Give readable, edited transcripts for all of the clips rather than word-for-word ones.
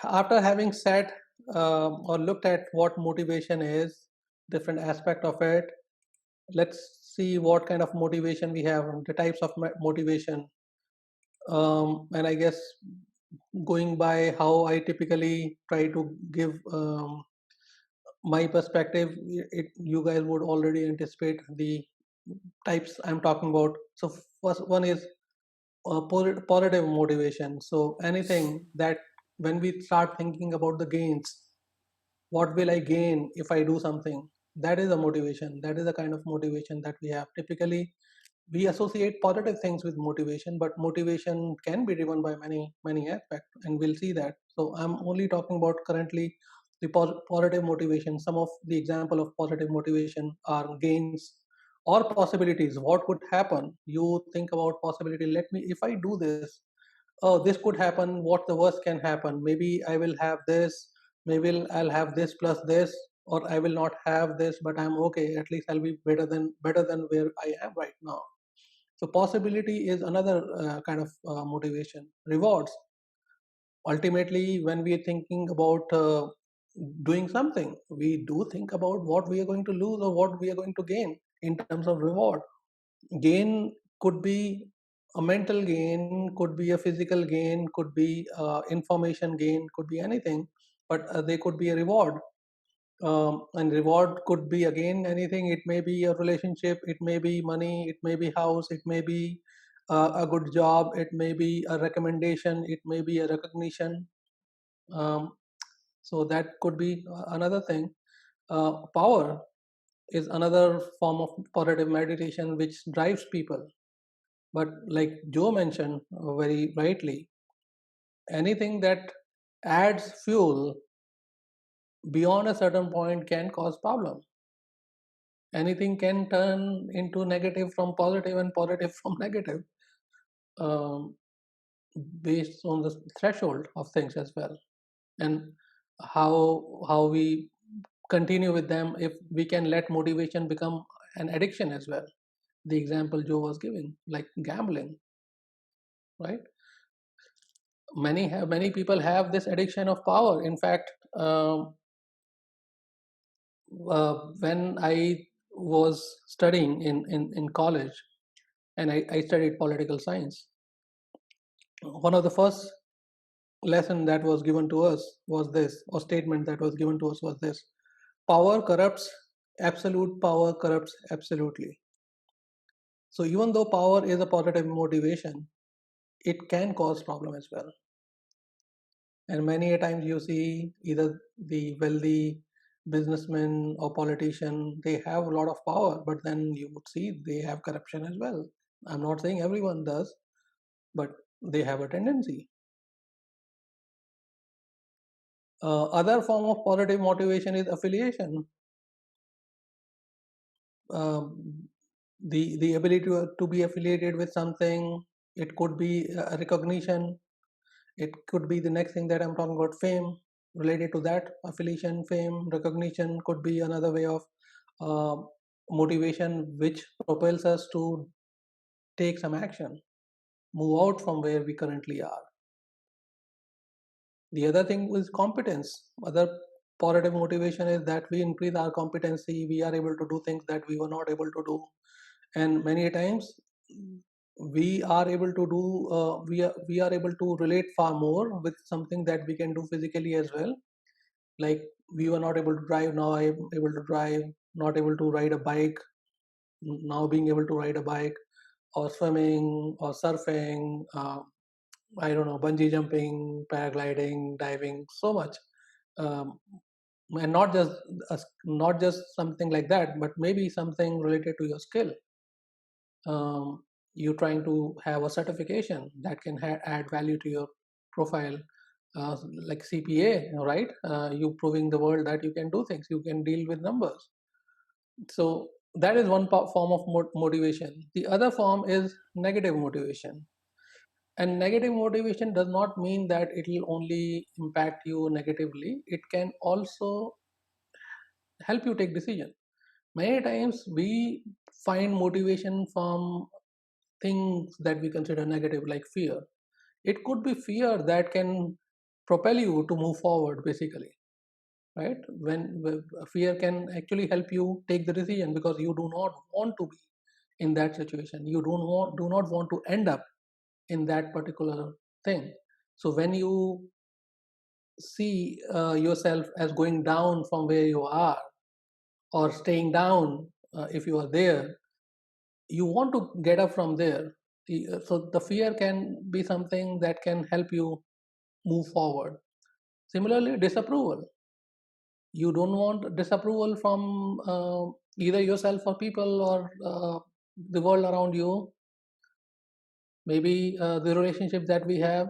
After having said or looked at what motivation is, different aspect of it, let's see what kind of motivation we have, the types of motivation. And I guess going by how I typically try to give my perspective, you guys would already anticipate the types I'm talking about. So first one is positive motivation. So anything that when we start thinking about the gains, what will I gain if I do something? That is a motivation. That is the kind of motivation that we have. Typically, we associate positive things with motivation, but motivation can be driven by many aspects, and we'll see that. So I'm only talking about currently the positive motivation. Some of the example of positive motivation are gains or possibilities. What could happen? You think about possibility. Let me, if I do this, oh, this could happen. What the worst can happen? Maybe I will have this. Maybe I'll have this plus this, or I will not have this, but I'm okay. At least I'll be better than where I am right now. So possibility is another kind of motivation. Rewards. Ultimately, when we are thinking about doing something, we do think about what we are going to lose or what we are going to gain in terms of reward. Gain could be a mental gain, could be a physical gain, could be information gain, could be anything, but they could be a reward. And reward could be again anything. It may be a relationship, it may be money, it may be house, it may be a good job, it may be a recommendation, it may be a recognition. um, so that could be another thing. Power is another form of positive meditation which drives people. But like Joe mentioned very rightly, anything that adds fuel beyond a certain point can cause problem. Anything can turn into negative from positive and positive from negative, um, based on the threshold of things as well, and how we continue with them. If we can let motivation become an addiction as well, the example Joe was giving, like gambling, right? Many people have this addiction of power. In fact, when I was studying in college, and I studied political science, one of the first lesson that was given to us was this, or statement that was given to us was this: power corrupts, absolute power corrupts absolutely. So even though power is a positive motivation, it can cause problem as well. And many a times you see either the wealthy businessmen or politician, they have a lot of power, but then you would see they have corruption as well. I'm not saying everyone does, but they have a tendency. Other form of positive motivation is affiliation. Um, the ability to be affiliated with something. It could be a recognition. It could be the next thing that I'm talking about, fame. Related to that, affiliation, fame, recognition could be another way of uh, motivation which propels us to take some action, move out from where we currently are. The other thing is competence. Other positive motivation is that we increase our competency. We are able to do things that we were not able to do, and many times we are able to do. We are able to relate far more with something that we can do physically as well. Like, we were not able to drive, now I am able to drive. Not able to ride a bike, now being able to ride a bike, or swimming or surfing. I don't know, bungee jumping, paragliding, diving, so much. Um, and not just something like that, but maybe something related to your skill. You're trying to have a certification that can add value to your profile, like CPA, right? You proving the world that you can do things, you can deal with numbers. So that is one form of motivation. The other form is negative motivation. And negative motivation does not mean that it will only impact you negatively. It can also help you take decision. Many times we find motivation from things that we consider negative, like fear. It could be fear that can propel you to move forward, basically, right? Fear can actually help you take the decision, because you do not want to be in that situation. You do not want to end up in that particular thing. So when you see yourself as going down from where you are, or staying down, if you are there, you want to get up from there. So the fear can be something that can help you move forward. Similarly, disapproval. You don't want disapproval from either yourself or people, or the world around you. Maybe the relationship that we have.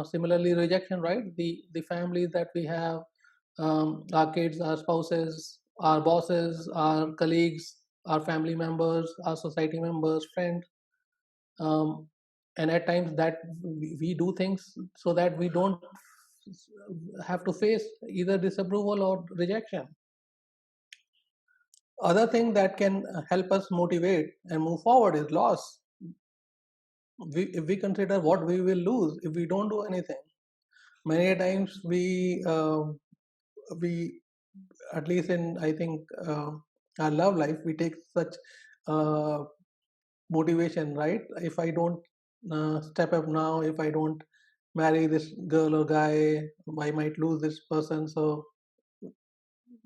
Similarly, rejection, right? The families that we have, our kids, our spouses, our bosses, our colleagues, our family members, our society members, friends. um, and at times that we do things so that we don't have to face either disapproval or rejection. Other thing that can help us motivate and move forward is loss. If we consider what we will lose if we don't do anything, many times we, at least in, I think, our love life, we take such uh, motivation, right? If I don't step up now, if I don't marry this girl or guy, I might lose this person. So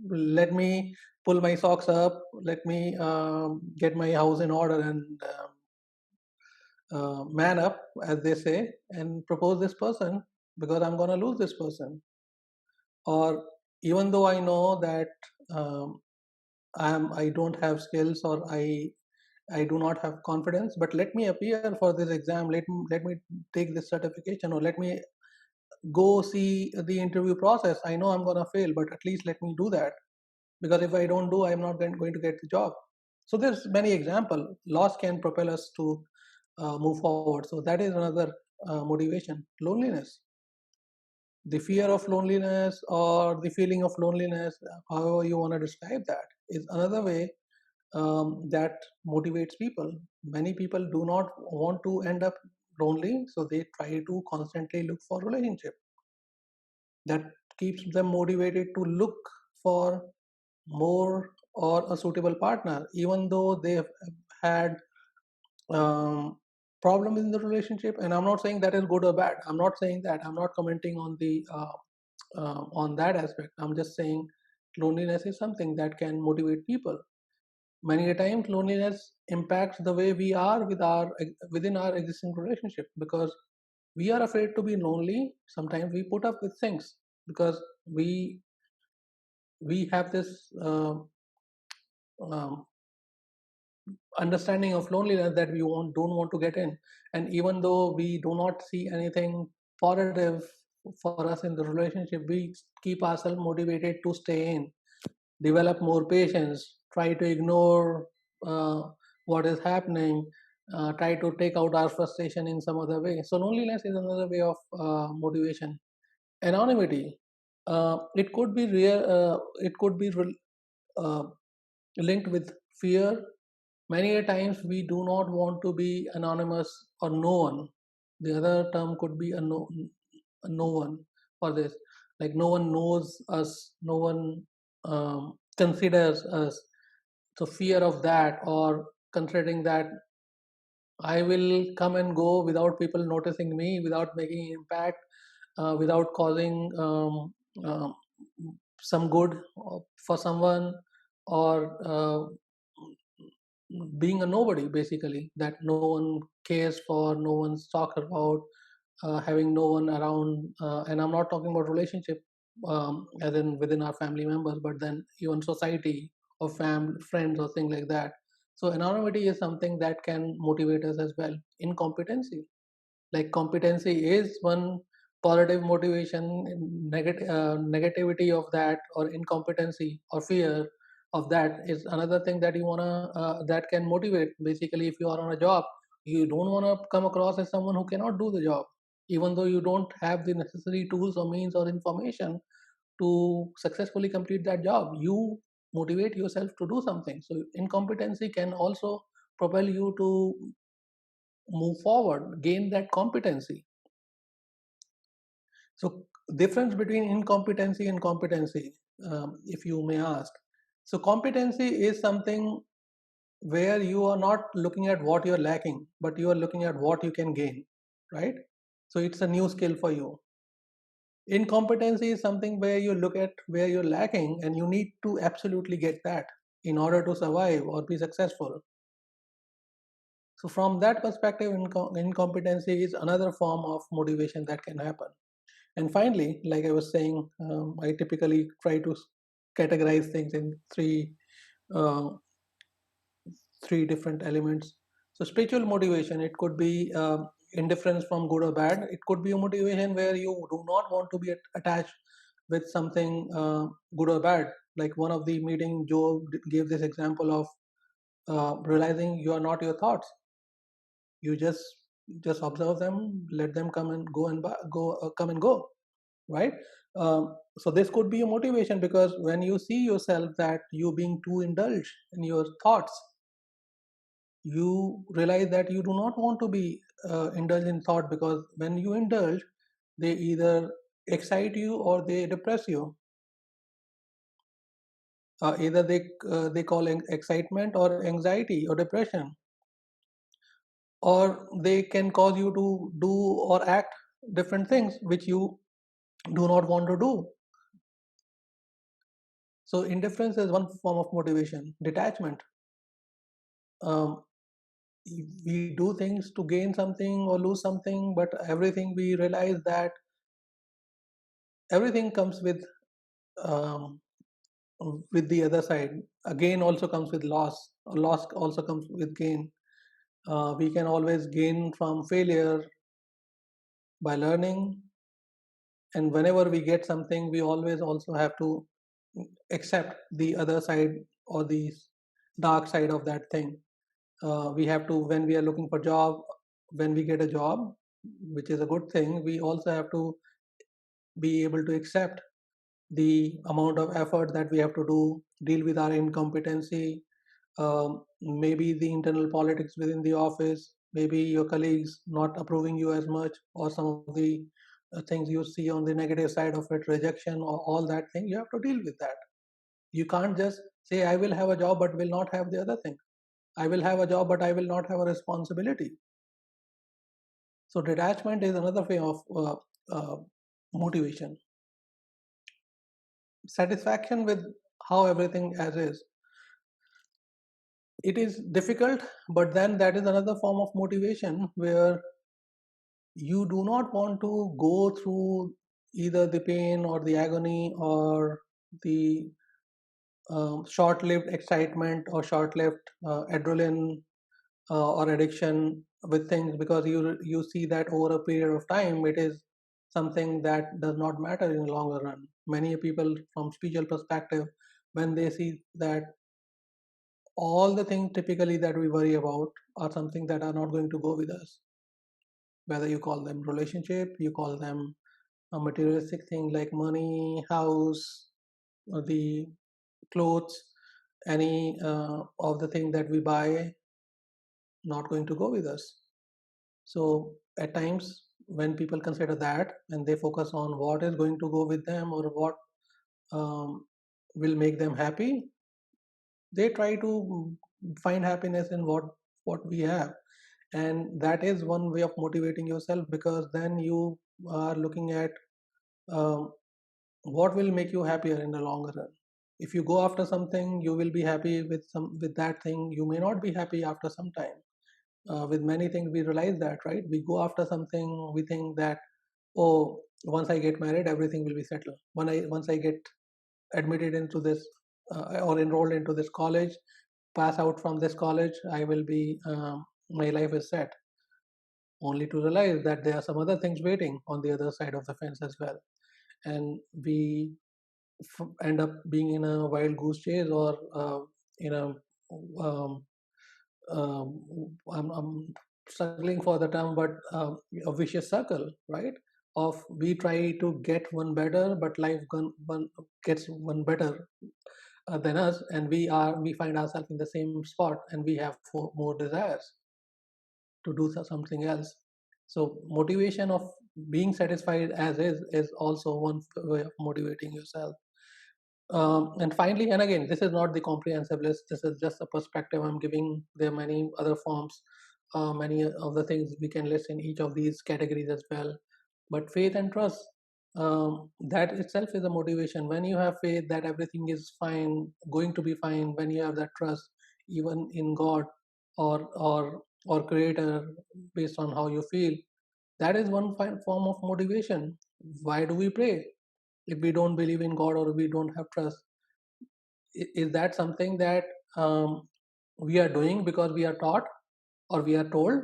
let me pull my socks up, let me get my house in order, and man up, as they say, and propose this person, because I'm going to lose this person. Or even though I know that um, I don't have skills, or I do not have confidence, but let me appear for this exam, let me take this certification, or let me go see the interview process. I know I'm going to fail, but at least let me do that, because if I don't do, I'm not going to get the job. So there's many example. Loss can propel us to move forward. So that is another motivation. Loneliness, the fear of loneliness, or the feeling of loneliness, however you want to describe that, is another way that motivates people. Many people do not want to end up lonely, so they try to constantly look for relationship. That keeps them motivated to look for more, or a suitable partner, even though they have had problems in the relationship. And I'm not saying that is good or bad. I'm not saying that. I'm not commenting on the on that aspect. I'm just saying loneliness is something that can motivate people. Many a times, loneliness impacts the way we are within our existing relationship, because we are afraid to be lonely. Sometimes we put up with things because we have this um, understanding of loneliness that we don't want to get in. And even though we do not see anything positive for us in the relationship, we keep ourselves motivated to stay in, develop more patience, try to ignore uh, what is happening, try to take out our frustration in some other way. So loneliness is another way of motivation. Anonymity, it could be real, it could be uh, linked with fear. Many a times we do not want to be anonymous or known. The other term could be a no one for this. Like no one knows us, no one considers us. So fear of that, or considering that I will come and go without people noticing me, without making impact, without causing some good for someone, or being a nobody, basically, that no one cares for, no one's talked about, having no one around. And I'm not talking about relationship as in within our family members, but then even society, or friends, or things like that. So anonymity is something that can motivate us as well. Incompetency, like competency is one positive motivation. Negativity of that, or incompetency or fear of that, is another thing that you want to that can motivate. Basically, if you are on a job, you don't want to come across as someone who cannot do the job, even though you don't have the necessary tools or means or information to successfully complete that job. You motivate yourself to do something. So incompetency can also propel you to move forward, gain that competency. So difference between incompetency and competency, if you may ask. So competency is something where you are not looking at what you're lacking, but you are looking at what you can gain, right? So it's a new skill for you. Incompetency is something where you look at where you're lacking and you need to absolutely get that in order to survive or be successful. So from that perspective, incompetency is another form of motivation that can happen. And finally, like I was saying, I typically try to categorize things in uh, three different elements. So spiritual motivation, it could be indifference from good or bad. It could be a motivation where you do not want to be attached with something good or bad. Like one of the meeting, Joe gave this example of realizing you are not your thoughts. You just observe them, let them come and go and come and go, right? So this could be a motivation, because when you see yourself that you being too indulged in your thoughts, you realize that you do not want to be indulged in thought, because when you indulge, they either excite you or they depress you. Either they call excitement or anxiety or depression, or they can cause you to do or act different things which you do not want to do. So indifference is one form of motivation. Detachment, um, we do things to gain something or lose something, but everything we realize that everything comes um, with the other side. A gain also comes with loss. A loss also comes with gain. We can always gain from failure by learning, and whenever we get something, we always also have to accept the other side or the dark side of that thing. We have to, when we are looking for job, when we get a job, which is a good thing, we also have to be able to accept the amount of effort that we have to do, deal with our incompetency, maybe the internal politics within the office, maybe your colleagues not approving you as much, or some of the things you see on the negative side of it, rejection or all that thing, you have to deal with that. You can't just say, I will have a job but will not have the other thing. I will have a job but I will not have a responsibility. So detachment is another way of motivation. Satisfaction with how everything as is. It is difficult, but then that is another form of motivation where you do not want to go through either the pain or the agony or the short-lived excitement or short-lived adrenaline or addiction with things, because you see that over a period of time it is something that does not matter in the longer run. Many people from spiritual perspective, when they see that all the things typically that we worry about are something that are not going to go with us, whether you call them relationship, you call them a materialistic thing like money, house, or the clothes, any of the thing that we buy, not going to go with us. So at times when people consider that and they focus on what is going to go with them or what um, will make them happy, they try to find happiness in what we have, and that is one way of motivating yourself, because then you are looking at um, what will make you happier in the longer run. If you go after something, you will be happy with that thing. You may not be happy after some time. With many things we realize that, right? We go after something, we think that, oh, once I get married everything will be settled. Once I get admitted into this or enrolled into this college, pass out from this college, I will be my life is set, only to realize that there are some other things waiting on the other side of the fence as well. And we end up being in a wild goose chase, or in a um, I'm struggling for the term, but a vicious circle, right? Of we try to get one better, but life one gets one better than us, and we find ourselves in the same spot, and we have more desires to do something else. So motivation of being satisfied as is also one way of motivating yourself. And finally, and again, this is not the comprehensive list. This is just a perspective I'm giving. There are many other forms, many of the things we can list in each of these categories as well. But faith and trust, that itself is a motivation. When you have faith that everything is fine, going to be fine, when you have that trust, even in God or Creator, based on how you feel, that is one fine form of motivation. Why do we pray if we don't believe in God or we don't have trust? Is that something that we are doing because we are taught or we are told,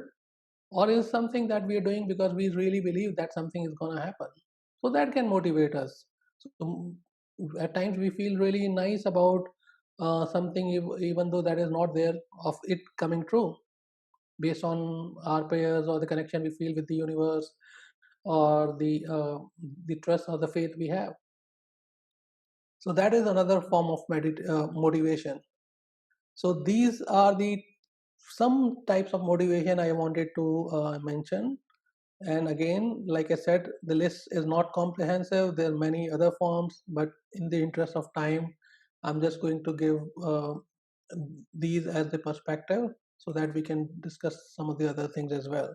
or is something that we are doing because we really believe that something is going to happen? So that can motivate us. So at times we feel really nice about something, even though that is not there, of it coming true, based on our prayers or the connection we feel with the universe, or the trust or the faith we have. So that is another form of motivation. So these are the some types of motivation I wanted to mention. And again, like I said, the list is not comprehensive. There are many other forms, but in the interest of time, I'm just going to give these as the perspective so that we can discuss some of the other things as well.